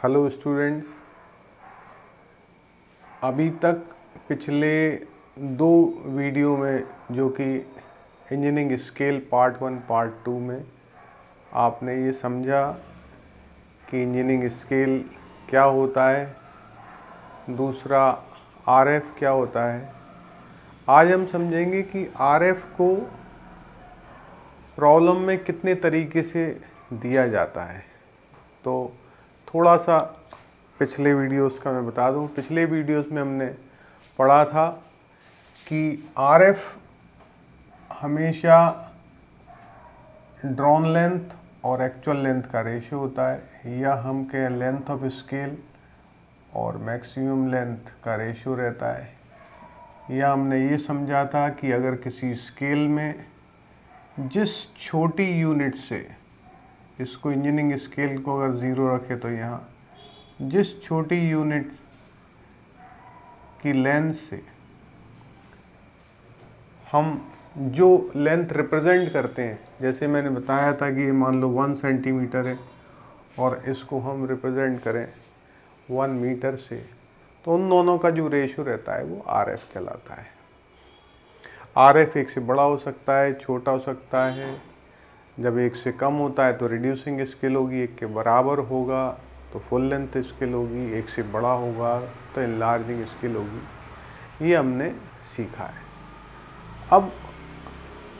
Hello students, अभी तक पिछले दो वीडियो में जो कि इंजीनियरिंग स्केल पार्ट 1 पार्ट 2 में आपने ये समझा कि इंजीनियरिंग स्केल क्या होता है, दूसरा आरएफ क्या होता है। आज हम समझेंगे कि आरएफ को प्रॉब्लम में कितने तरीके से दिया जाता है। तो थोड़ा सा पिछले वीडियोस का मैं बता दूं। पिछले वीडियोस में हमने पढ़ा था कि आरएफ हमेशा ड्रॉन लेंथ और एक्चुअल लेंथ का रेशियो होता है, या हम कहें लेंथ ऑफ स्केल और मैक्सिमम लेंथ का रेशियो रहता है। या हमने ये समझा था कि अगर किसी स्केल में जिस छोटी यूनिट से, इसको इंजीनियरिंग स्केल को अगर 0 रखे तो यहाँ जिस छोटी यूनिट की लेंथ से हम जो लेंथ रिप्रेजेंट करते हैं, जैसे मैंने बताया था कि ये मान लो 1 सेंटीमीटर है और इसको हम रिप्रेजेंट करें 1 मीटर से, तो उन दोनों का जो रेशियो रहता है वो आरएफ कहलाता है। आरएफ एक से बड़ा हो सकता है, छोटा हो सकता है। जब एक से कम होता है तो रिड्यूसिंग स्केल होगी, एक के बराबर होगा तो फुल लेंथ स्केल होगी, एक से बड़ा होगा तो इनलार्जिंग स्केल होगी। ये हमने सीखा है। अब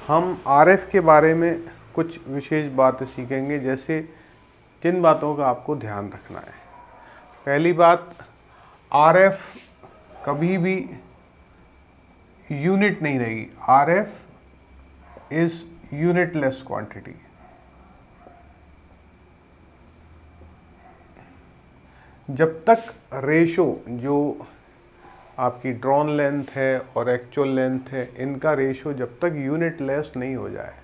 हम आरएफ के बारे में कुछ विशेष बातें सीखेंगे, जैसे जिन बातों का आपको ध्यान रखना है। पहली बात, आरएफ कभी भी यूनिट नहीं रहेगी। RF is unitless quantity. जब तक रेशो जो आपकी ड्रॉन लेंथ है और एक्चुअल लेंथ है, इनका रेशो जब तक यूनिटलेस नहीं हो जाए,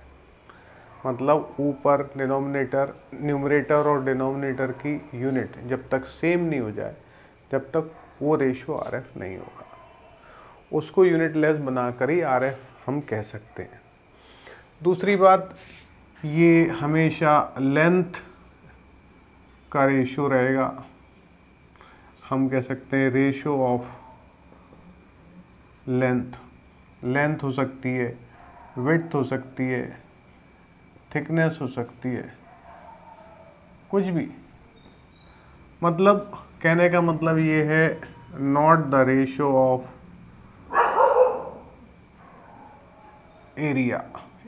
मतलब ऊपर डिनोमिनेटर, न्यूमरेटर और डिनोमिनेटर की यूनिट जब तक सेम नहीं हो जाए, जब तक वो रेशो आरएफ नहीं होगा। उसको यूनिटलेस बनाकर ही आरएफ हम कह सकते हैं। दूसरी बात, ये हमेशा लेंथ का रेशो रहेगा। हम कह सकते हैं रेशो ऑफ लेंथ। लेंथ हो सकती है, विड्थ हो सकती है, थिकनेस हो सकती है, कुछ भी। मतलब कहने का मतलब ये है, not the ratio of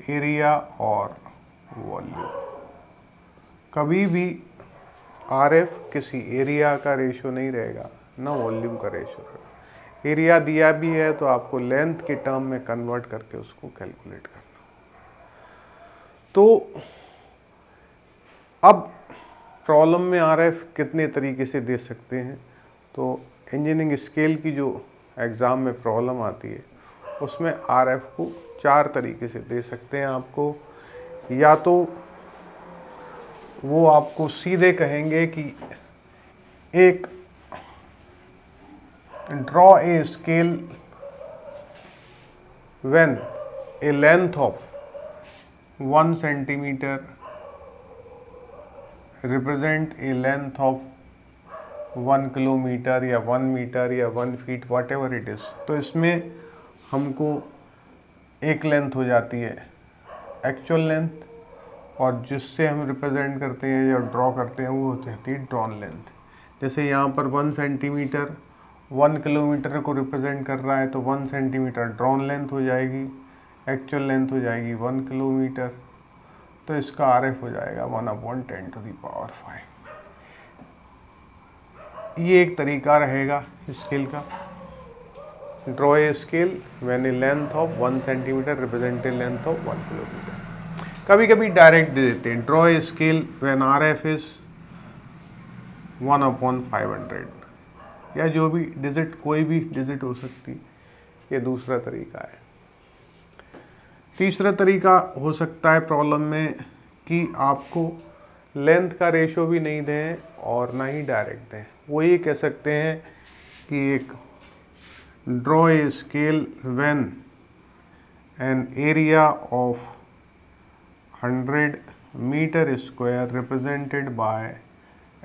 area और वॉल्यूम। कभी भी आरएफ किसी एरिया का रेशो नहीं रहेगा, ना वॉल्यूम का रेशो रहेगा। एरिया दिया भी है तो आपको लेंथ के टर्म में कन्वर्ट करके उसको कैलकुलेट करना। तो अब प्रॉब्लम में आरएफ कितने तरीके से दे सकते हैं। तो इंजीनियरिंग स्केल की जो एग्ज़ाम में प्रॉब्लम आती है, उसमें आरएफ को 4 तरीके से दे सकते हैं आपको। या तो वो आपको सीधे कहेंगे कि एक draw a scale when A length of 1 centimetre represent a length of 1 kilometre या 1 मीटर या 1 feet, what ever it is. तो इसमें हमको एक लेंथ हो जाती है एक्चुअल लेंथ, और जिससे हम रिप्रेजेंट करते हैं या ड्रॉ करते हैं वो हो जाती है ड्रॉन लेंथ। जैसे यहाँ पर 1 सेंटीमीटर 1 किलोमीटर को रिप्रेजेंट कर रहा है, तो 1 सेंटीमीटर ड्रॉन लेंथ हो जाएगी, एक्चुअल लेंथ हो जाएगी 1 किलोमीटर। तो इसका आरएफ हो जाएगा 1/10⁵। ये एक तरीका रहेगा स्केल का। Draw a scale when A length of 1 centimetre represent a length of 1 kilometre. कभी कभी डायरेक्ट दे देते हैं, draw a scale when RF is 1/500, या जो भी डिजिट, कोई भी डिजिट हो सकती। ये दूसरा तरीका है। तीसरा तरीका हो सकता है प्रॉब्लम में कि आपको लेंथ का रेशो भी नहीं दें और ना ही डायरेक्ट दें। वो ये कह सकते हैं कि एक draw a scale when an area of 100 metre square represented by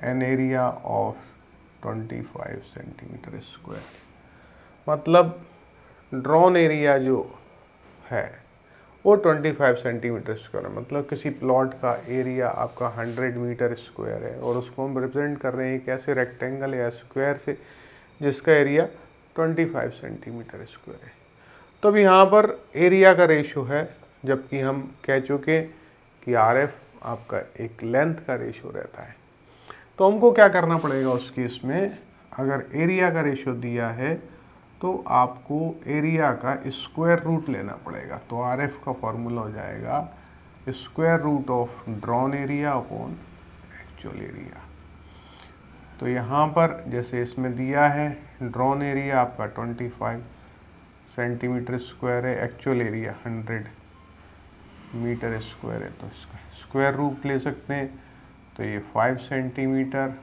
an area of 25 centimetre square. मतलब ड्रॉन एरिया जो है वो 25 सेंटीमीटर स्क्वायर है। मतलब किसी प्लॉट का एरिया आपका 100 मीटर स्क्वायर है और उसको हम रिप्रेजेंट कर रहे हैं कैसे, रेक्टेंगल या स्क्वायर से जिसका एरिया 25 सेंटीमीटर स्क्वायर है। तो अब यहाँ पर एरिया का रेशो है, जबकि हम कह चुके कि आरएफ आपका एक लेंथ का रेशो रहता है। तो हमको क्या करना पड़ेगा उस केस में, अगर एरिया का रेशो दिया है तो आपको एरिया का स्क्वायर रूट लेना पड़ेगा। तो आरएफ का फॉर्मूला हो जाएगा square root of drawn area upon actual area. तो यहाँ पर जैसे इसमें दिया है ड्रॉन एरिया आपका 25 सेंटीमीटर स्क्वायर है, एक्चुअल एरिया 100 मीटर स्क्वायर है, तो इसका स्क्वायर रूट ले सकते हैं। तो ये 5 सेंटीमीटर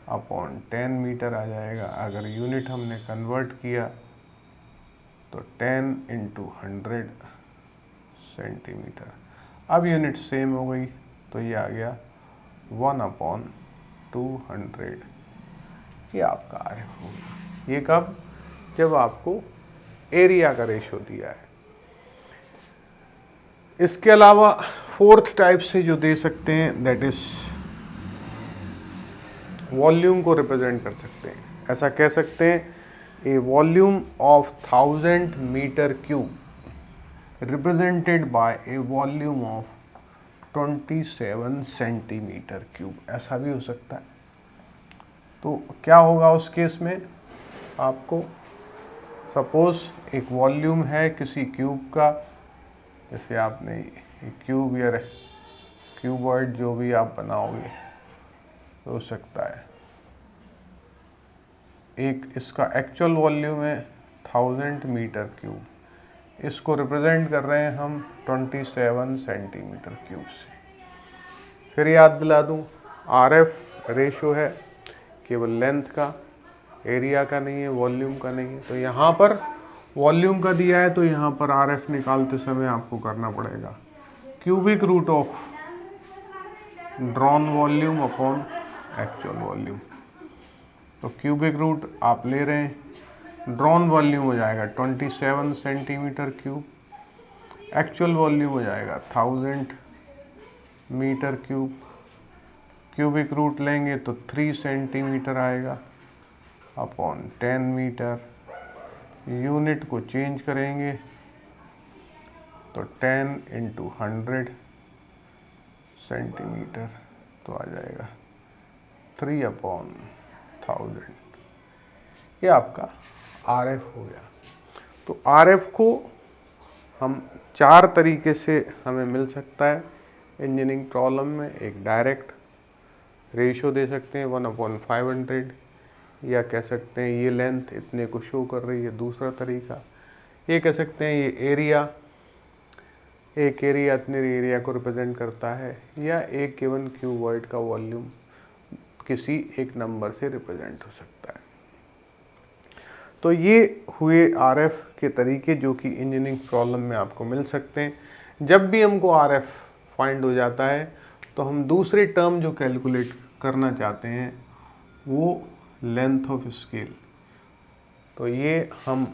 अपॉन 10 मीटर आ जाएगा। अगर यूनिट हमने कन्वर्ट किया तो 10 इंटू 100 सेंटीमीटर। अब यूनिट सेम हो गई तो ये आ गया 1/200। ये आपका आरएफ होगा। ये कब, जब आपको एरिया का रेशो दिया है। इसके अलावा फोर्थ टाइप से जो दे सकते हैं दैट इज वॉल्यूम को रिप्रेजेंट कर सकते हैं। ऐसा कह सकते हैं a volume of 1000 metre cube represented by a volume of 27 centimetre cube, ऐसा भी हो सकता है। तो क्या होगा उस केस में, आपको सपोज एक वॉल्यूम है किसी क्यूब का, जैसे आपने क्यूब या क्यूबॉइड जो भी आप बनाओगे हो सकता है, एक इसका एक्चुअल वॉल्यूम है 1000 मीटर क्यूब, इसको रिप्रेजेंट कर रहे हैं हम 27 सेंटीमीटर क्यूब से। फिर याद दिला दूं, आरएफ रेशो है केवल लेंथ का, एरिया का नहीं है, वॉल्यूम का नहीं है। तो यहाँ पर वॉल्यूम का दिया है तो यहाँ पर आरएफ निकालते समय आपको करना पड़ेगा cubic root of drawn volume upon actual volume. तो क्यूबिक रूट आप ले रहे हैं, ड्रॉन वॉल्यूम हो जाएगा 27 सेंटीमीटर क्यूब, एक्चुअल वॉल्यूम हो जाएगा 1000 मीटर क्यूब। क्यूबिक रूट लेंगे तो 3 सेंटीमीटर आएगा अपॉन 10 मीटर। यूनिट को चेंज करेंगे तो 10 इंटू 100 सेंटीमीटर, तो आ जाएगा 3/1000। ये आपका आरएफ हो गया। तो आरएफ को हम 4 तरीके से हमें मिल सकता है इंजीनियरिंग प्रॉब्लम में। एक डायरेक्ट रेशो दे सकते हैं 1/500, या कह सकते हैं ये लेंथ इतने को शो कर रही है, दूसरा तरीका। ये कह सकते हैं ये एरिया, एक एरिया इतने एरिया को रिप्रेजेंट करता है, या एक गिवन क्यूबॉइड का वॉल्यूम किसी एक नंबर से रिप्रेजेंट हो सकता है। तो ये हुए आरएफ के तरीके जो कि इंजीनियरिंग प्रॉब्लम में आपको मिल सकते हैं। जब भी हमको आरएफ फाइंड हो जाता है तो हम दूसरे टर्म जो कैलकुलेट करना चाहते हैं वो लेंथ ऑफ स्केल। तो ये हम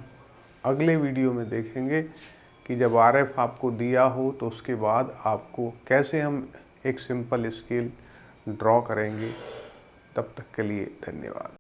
अगले वीडियो में देखेंगे कि जब आरएफ आपको दिया हो तो उसके बाद आपको कैसे हम एक सिंपल स्केल ड्रॉ करेंगे। तब तक के लिए धन्यवाद।